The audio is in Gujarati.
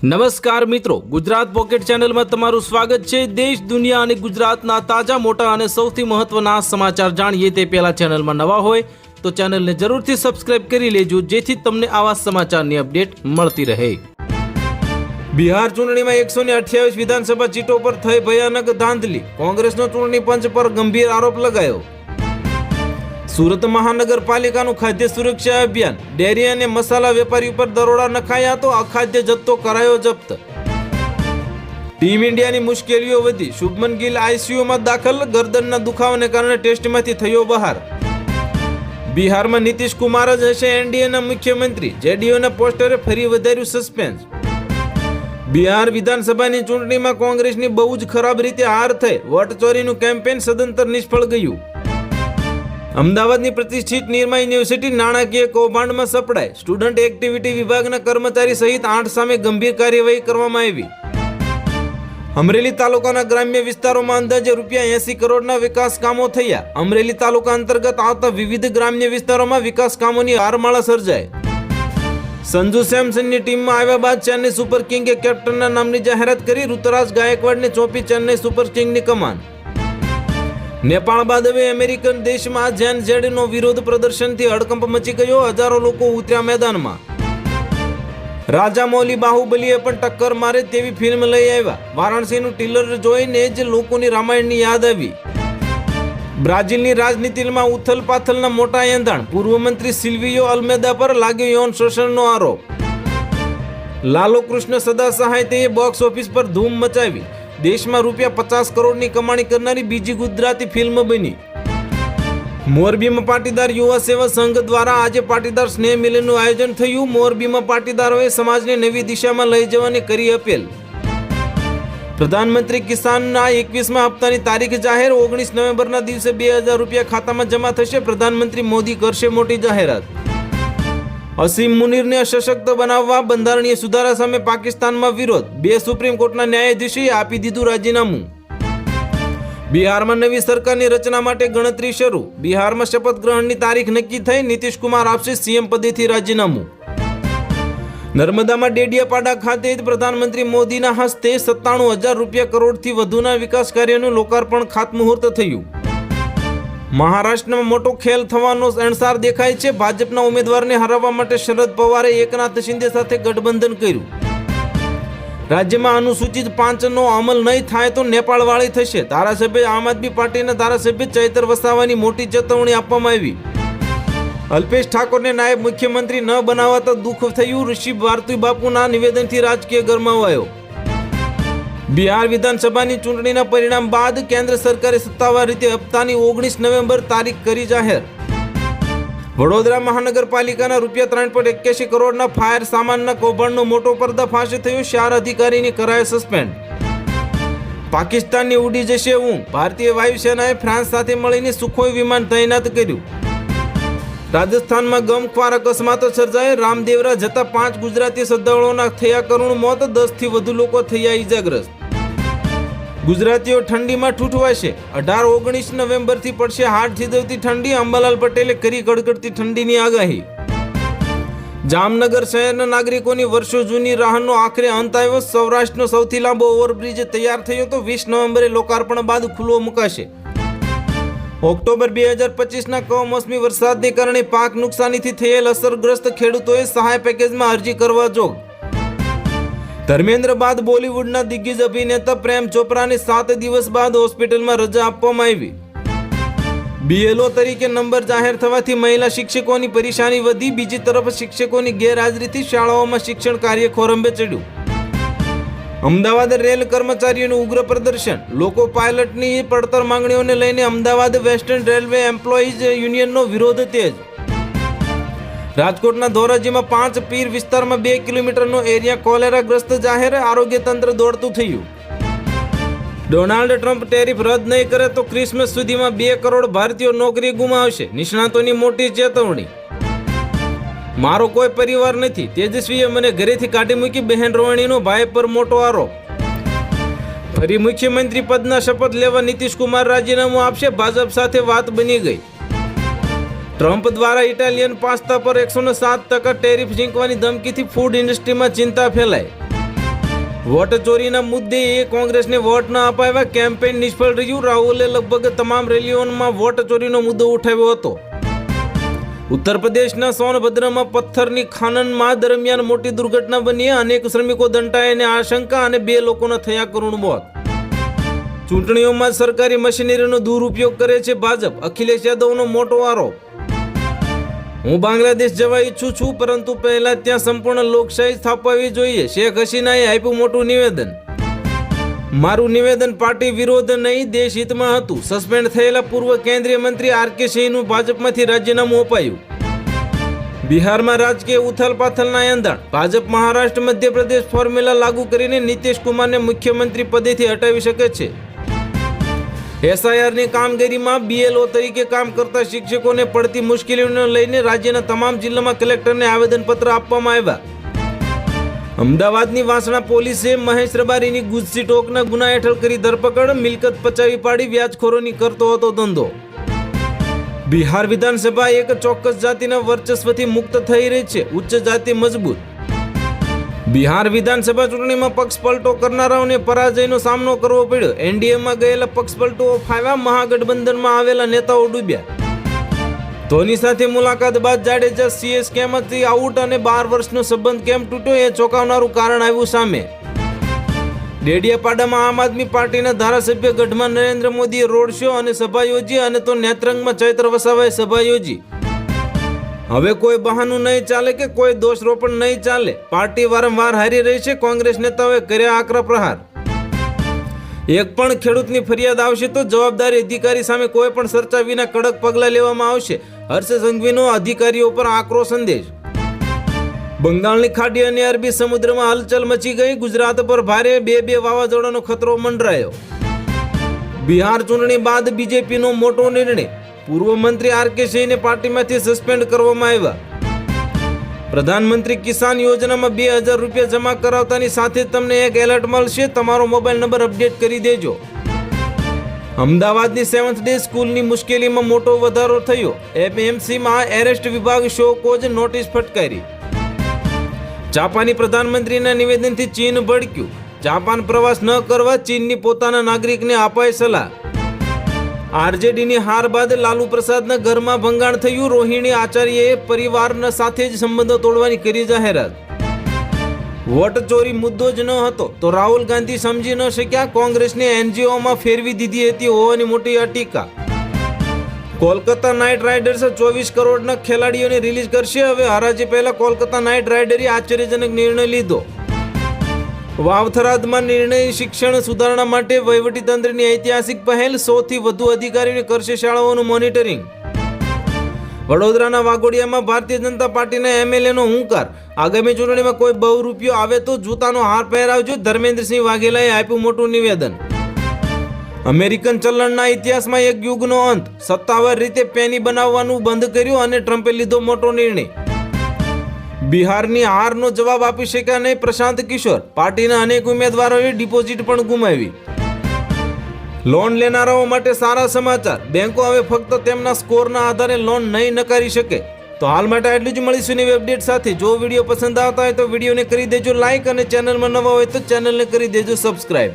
નમસ્કાર મિત્રો, ગુજરાત પોકેટ ચેનલમાં તમારું સ્વાગત છે। દેશ દુનિયા અને ગુજરાતના તાજા મોટા અને સૌથી મહત્વના સમાચાર જાણીએ તે પહેલા ચેનલમાં નવા હોય તો ચેનલને જરૂરથી સબસ્ક્રાઇબ કરી લેજો, જેથી તમને આવા સમાચારની અપડેટ મળતી રહે। બિહાર ચૂંટણીમાં 128 વિધાનસભા સીટો પર થઈ ભયાનક ધાંધલી, કોંગ્રેસનો ચૂંટણી પંચ પર ગંભીર આરોપ લગાયો। સુરત મહાનગરપાલિકાનું ખાદ્ય સુરક્ષા અભિયાન, ડેરી અને મસાલા વેપારી ઉપર દરોડા નખાયા તો અખાદ્ય જથ્થો કરાયો જપ્ત। ટીમ ઇન્ડિયાની મુશ્કેલીઓ વધી, શુભમન ગિલ આઈસીયુમાં દાખલ, ગરદનના દુખાવાને કારણે ટેસ્ટમાંથી થયો બહાર। બિહારમાં નીતિશ કુમાર જ હશે એનડીએના મુખ્યમંત્રી, જેડીયુના પોસ્ટરે ફરી વધાર્યું સસ્પેન્સ। બિહાર વિધાનસભાની ચૂંટણીમાં કોંગ્રેસની બહુ જ ખરાબ રીતે હાર થઈ, વોટ ચોરીનું કેમ્પેન સદંતર નિષ્ફળ ગયું। અમદાવાદની પ્રતિષ્ઠિત નિરમા યુનિવર્સિટી નાણાકીય કૌભાંડમાં સપડાય, સ્ટુડન્ટ એક્ટિવિટી વિભાગના કર્મચારી સહિત 8 સામે ગંભીર કાર્યવાહી કરવામાં આવી। અમરેલી તાલુકાના ગ્રામ્ય વિસ્તારોમાં અંદાજે ₹80 કરોડના વિકાસ કામો થયા। અમરેલી તાલુકા અંતર્ગત આવતા વિવિધ ગ્રામ્ય વિસ્તારોમાં વિકાસ કામોની હારમાળા સર્જાય। સંજુ સેમસનની ટીમમાં આવ્યા બાદ ચેન્નઈ સુપર કિંગે કેપ્ટનના નામની જાહેરાત કરી, ઋતુરાજ ગાયકવાડને ચોંપી ચેન્નઈ સુપર કિંગની કમાન। નેપાળ બાદ હવે અમેરિકન દેશમાં જેન ઝેડનો વિરોધ પ્રદર્શનથી હડકંપ મચી ગયો, હજારો લોકો ઉતર્યા મેદાનમાં। રાજામૌલી બાહુબલીએ પણ ટક્કર મારે તેવી ફિલ્મ લઈ આવ્યા, વારાણસીનું ટીલર જોઈને જ લોકોની રામાયણની યાદ આવી। બ્રાઝિલની રાજનીતિમાં ઉથલપાથલના મોટા એંધાણ, પૂર્વ મંત્રી સિલ્વિયો અલ્મેદા પર લાગ્યો યૌન શોષણનો આરોપ। લાલો કૃષ્ણ સદા સહાયતેએ બોક્સ ઓફિસ પર ધૂમ મચાવી, દેશમાં ₹50 કરોડની કમાણી કરનારી બીજી ગુજરાતી ફિલ્મ બની। મોરબીમાં પાટીદાર યુવા સેવા સંઘ દ્વારા આજે પાટીદાર સ્નેહ મિલનનું આયોજન થયું। મોરબીમાં પાટીદારોએ સમાજને નવી દિશામાં લઈ જવાની કરી અપીલ। પ્રધાનમંત્રી કિસાનના 21મા હપ્તાની તારીખ જાહેર, 19 નવેમ્બરના દિવસે ₹2000 ખાતામાં જમા થશે, પ્રધાનમંત્રી મોદી કરશે મોટી જાહેરાત। અસીમ મુનીરને સશક્ત બનાવવા બંધારણીય સુધારા સામે પાકિસ્તાનમાં વિરોધ, 2 સુપ્રીમ કોર્ટના ન્યાયાધીશોએ આપી દીધું રાજીનામું। બિહારમાં નવી સરકારની રચના માટે ગણતરી શરૂ, બિહારમાં શપથ ગ્રહણની તારીખ નક્કી થઈ, નીતિશ કુમાર આપશે સીએમ પદેથી રાજીનામું। નર્મદામાં ડેડિયાપાડા ખાતે પ્રધાનમંત્રી મોદીના હસ્તે ₹97,000 કરોડથી વધુના વિકાસ કાર્યોનું લોકાર્પણ ખાતમુહૂર્ત થયું। મહારાષ્ટ્રમાં મોટો ખેલ થવાનો અણસાર દેખાય છે, ભાજપના ઉમેદવારને હરાવવા માટે શરદ પવારે એકનાથ શિંદે સાથે ગઠબંધન કર્યું। રાજ્યમાં અનુસૂચિત 5નો અમલ નહીં થાય તો નેપાળવાળી થશે, ધારાસભ્ય આમ આદમી પાર્ટીના ધારાસભ્ય ચૈતર વસાવાની મોટી ચેતવણી આપવામાં આવી। અલ્પેશ ઠાકોરને નાયબ મુખ્યમંત્રી ન બનાવાતા દુઃખ થયું, ઋષિ ભારતી બાપુના નિવેદનથી રાજકીય ગરમાવાયો। બિહાર વિધાનસભાની ચૂંટણીના પરિણામ બાદ કેન્દ્ર સરકારે સત્તાવાર રીતે હપ્તાની 19 નવેમ્બર તારીખ કરી જાહેર। વડોદરા મહાનગરપાલિકાના ₹3.81 કરોડના ફાયર સામાનના કૌભાંડનો મોટો પર્દાફાશ થયો, 4 અધિકારીની કરાય સસ્પેન્ડ। પાકિસ્તાનની ઉડી જશે ઊંઘ, ભારતીય વાયુસેનાએ ફ્રાન્સ સાથે મળીને સુખોઈ વિમાન તૈનાત કર્યું। રાજસ્થાનમાં ગમખ્વાર અકસ્માતો સર્જાય, રામદેવરા જતા 5 ગુજરાતી શ્રદ્ધાળુઓના થયા કરુણ મોત, 10થી વધુ લોકો થયા ઈજાગ્રસ્ત। ગુજરાતીઓ ઠંડીમાં ઠૂઠવાશે, 18-19 નવેમ્બરથી પડશે હાડ થીજવતી ઠંડી, અંબાલાલ પટેલે કરી કડકડતી ઠંડીની આગાહી। જામનગર શહેરના નાગરિકોની વર્ષો જૂની રાહનો આખરે અંત આવ્યો, સૌરાષ્ટ્રનો સૌથી લાંબો ઓવરબ્રિજ તૈયાર થયો તો 20 નવેમ્બરે લોકાર્પણ બાદ ખુલ્લો મુકાશે। ઓક્ટોબર 2025ના કમોસમી વરસાદને કારણે પાક નુકસાનીથી થયેલ અસરગ્રસ્ત ખેડૂતોએ સહાય પેકેજમાં અરજી કરવા જોગ। ધર્મેન્દ્ર બાદ બોલિવૂડના દિગ્ગજ અભિનેતા પ્રેમ ચોપરાને 7 દિવસ બાદ હોસ્પિટલમાં રજા આપવામાં આવી। બીએલઓ તરીકે નંબર જાહેર થવાથી મહિલા શિક્ષકોની પરેશાની વધી, બીજી તરફ શિક્ષકોની ગેરહાજરીથી શાળાઓમાં શિક્ષણ કાર્ય ખોરંભે ચડ્યું। અમદાવાદ રેલ કર્મચારીઓનું ઉગ્ર પ્રદર્શન, લોકો પાયલટની પડતર માંગણીઓને લઈને અમદાવાદ વેસ્ટર્ન રેલવે એમ્પ્લોઈઝ યુનિયનનો વિરોધ તેજ। રાજકોટના ધોરાજીમાં 5 પીર વિસ્તારમાં 2 કિલોમીટરનો એરિયા કોલેરાગ્રસ્ત જાહેર, આરોગ્ય તંત્ર દોડતું થયું। ડોનાલ્ડ ટ્રમ્પ ટેરિફ રદ નહીં કરે તો ક્રિસમસ સુધીમાં 2 કરોડ ભારતીયો નોકરી ગુમાવશે, નિષ્ણાતોની મોટી ચેતવણી। મારો કોઈ પરિવાર નથી, તેજસ્વીએ મને ઘરેથી કાઢી મૂકી, બહેન રોહિણીનો ભાઈ પર મોટો આરોપ। ફરી મુખ્યમંત્રી પદના શપથ લેવા નીતિશ કુમાર રાજીનામું આપશે, ભાજપ સાથે વાત બની ગઈ। ટ્રમ્પ દ્વારા ઇટાલિયન પાસ્તા પર 107% ટેરિફ ઝીંકવાની ધમકીથી ફૂડ ઇન્ડસ્ટ્રીમાં ચિંતા ફેલાઈ। વોટ ચોરીના મુદ્દે કોંગ્રેસને વોટ ન અપાવ્યા, કેમ્પેન નિષ્ફળ રહ્યું. રાહુલે લગભગ તમામ રેલીઓમાં વોટ ચોરીનો મુદ્દો ઉઠાવ્યો હતો. ઉત્તર પ્રદેશના સોનભદ્રમાં પથ્થરની ખનનમાં દરમિયાન મોટી દુર્ઘટના બની. અનેક શ્રમિકો દંટાયાની આશંકા અને 2 લોકોના થયા કરુણ મોત. ચૂંટણીઓમાં સરકારી મશીનરીનો દુરુપયોગ કરે છે ભાજપ, અખિલેશ યાદવનો મોટો આરોપ. હું બાંગ્લાદેશ જવા ઈચ્છું છું, પરંતુ પહેલા ત્યાં સંપૂર્ણ લોકશાહી સ્થાપવી જોઈએ, શેખ હસીનાએ આપ્યું મોટું નિવેદન. મારું નિવેદન પાર્ટી વિરોધ નહીં, દેશ હિતમાં હતું. સસ્પેન્ડ થયેલા પૂર્વ કેન્દ્રીય મંત્રી આર.કે. સિંહનું ભાજપમાંથી રાજીનામું અપાયું. બિહારમાં રાજકીય ઉથલપાથલના એંધાણ. ભાજપ મહારાષ્ટ્ર મધ્યપ્રદેશ ફોર્મ્યુલા લાગુ કરીને નીતિશ કુમારને મુખ્યમંત્રી પદેથી હટાવી શકે છે. એસઆઈઆરની કામગીરીમાં બીએલઓ તરીકે કામ કરતા શિક્ષકોને પડતી મુશ્કેલીઓને લઈને રાજ્યના તમામ જિલ્લામાં કલેક્ટરને આવેદનપત્ર આપવામાં આવ્યા. અમદાવાદની વાસણા પોલીસે મહેશ રબારીની ગુજસી ટોકના ગુના હેઠળ કરી ધરપકડ. મિલકત પચાવી પાડી વ્યાજખોરોની કરતો હતો ધંધો. બિહાર વિધાનસભા એક ચોક્કસ જાતિના વર્ચસ્વથી મુક્ત થઈ રહી છે, ઉચ્ચ જાતિ મજબૂત. બિહાર વિધાનસભા ચૂંટણીમાં પક્ષ પલટો કરનારાઓને પરાજયનો સામનો કરવો પડ્યો. એનડીએમાં ગયેલા પક્ષ પલટોઓ ફાવ્યા, મહાગઠબંધનમાં આવેલા નેતાઓ ડૂબ્યા. ધોની સાથે મુલાકાત બાદ જાડેજા સીએસકેમાંથી આઉટ અને 12 વર્ષનો સંબંધ કેમ તૂટ્યો એ ચોંકાવનારું કારણ આવ્યું સામે. ડેડિયાપાડામાં આમ આદમી પાર્ટીના ધારાસભ્ય ગઢમાં નરેન્દ્ર મોદીએ રોડ શો અને સભા યોજી, અને તો નેત્રંગમાં ચૈત્ર વસાવાએ સભા યોજી. હવે કોઈ બહાનું નહીં ચાલે કે કોઈ દોષરોપણ નહીં ચાલે. પાર્ટી વારંવાર હારી રહી છે, કોંગ્રેસ નેતાઓએ કર્યા આકરા પ્રહાર. એક પણ ખેડૂતની ફરિયાદ આવશે તો જવાબદારી અધિકારી સામે કોઈ પણ ચર્ચા વિના કડક પગલાં લેવામાં આવશે. હર્ષ સંઘવીનો અધિકારીઓ પર આકરો સંદેશ. બંગાળની ખાડી અને અરબી સમુદ્રમાં હલચલ મચી ગઈ. ગુજરાત પર ભારે 2 વાવાઝોડાનો ખતરો મંડરાયો. બિહાર ચૂંટણી બાદ બીજેપીનો મોટો નિર્ણય. પૂર્વ મંત્રી આર.કે. સિંહને પાર્ટીમાંથી સસ્પેન્ડ કરવામાં આવ્યા. પ્રધાનમંત્રી કિસાન યોજનામાં 2000 રૂપિયા જમા કરાવતાની સાથે તમને એક એલર્ટ મળશે. તમારો મોબાઈલ નંબર અપડેટ કરી દેજો. અમદાવાદની 7th ડે સ્કૂલની મુશ્કેલીમાં મોટો વધારો થયો. એપીએમસીમાં એરેસ્ટ વિભાગ શો કોઝ નોટિસ ફટકારી. જાપાની પ્રધાનમંત્રીના નિવેદનથી ચીન ભડક્યું. જાપાન પ્રવાસ ન કરવા ચીનની પોતાના નાગરિકને અપાય સલાહ. આરજેડીની હાર બાદ લાલુ પ્રસાદના ઘરમાં ભંગાણ થયું. રોહિણી આચાર્યએ પરિવારના સાથે જ સંબંધો તોડવાની કરી જાહેરાત. વોટ ચોરી મુદ્દો જ ન હતો તો રાહુલ ગાંધી સમજી ન શક્યા. કોંગ્રેસને એનજીઓમાં ફેરવી દીધી હતી હોવાની મોટી ટીકા. કોલકાતા નાઇટ રાઇડર્સ 24 કરોડના ખેલાડીઓને રિલીઝ કરશે. હવે હરાજી પહેલા કોલકાતા નાઇટ રાઇડરે આશ્ચર્યજનક નિર્ણય લીધો. વાવથરાદમાં નિર્ણય શિક્ષણ સુધારણા માટે વહીવટીતંત્રની ઐતિહાસિક પહેલ. 100 થી વધુ અધિકારીઓને કરશે શાળાઓનું મોનિટરિંગ. વડોદરાના વાઘોડિયામાં ભારતીય જનતા પાર્ટીના એમએલએનો હુંકાર. આગામી ચૂંટણીમાં કોઈ બહુરૂપિયો આવે તો જૂતાનો હાર પહેરાવજો. ધર્મેન્દ્રસિંહ વાઘેલાએ આપ્યું મોટું નિવેદન. અમેરિકન ચલણના ઇતિહાસમાં એક યુગનો અંત. સત્તાવાર રીતે પેની બનાવવાનું બંધ કર્યું અને ટ્રમ્પે લીધો મોટો નિર્ણય. બિહારની હારનો જવાબ આપી શક્યા નહીં પ્રશાંત કિશોર. પાર્ટીના અનેક ઉમેદવારોએ ડિપોઝિટ પણ ગુમાવી. લોન લેનારાઓ માટે સારા સમાચાર. બેંકો હવે ફક્ત તેમના સ્કોરના આધારે લોન નહીં નકારી શકે. તો હાલ માટે આટલું જ. મળીશું નવી અપડેટ સાથે. જો વિડીયો પસંદ આવતા હોય તો વિડીયોને કરી દેજો લાઈક, અને ચેનલમાં નવા હોય તો ચેનલને કરી દેજો સબસ્ક્રાઇબ.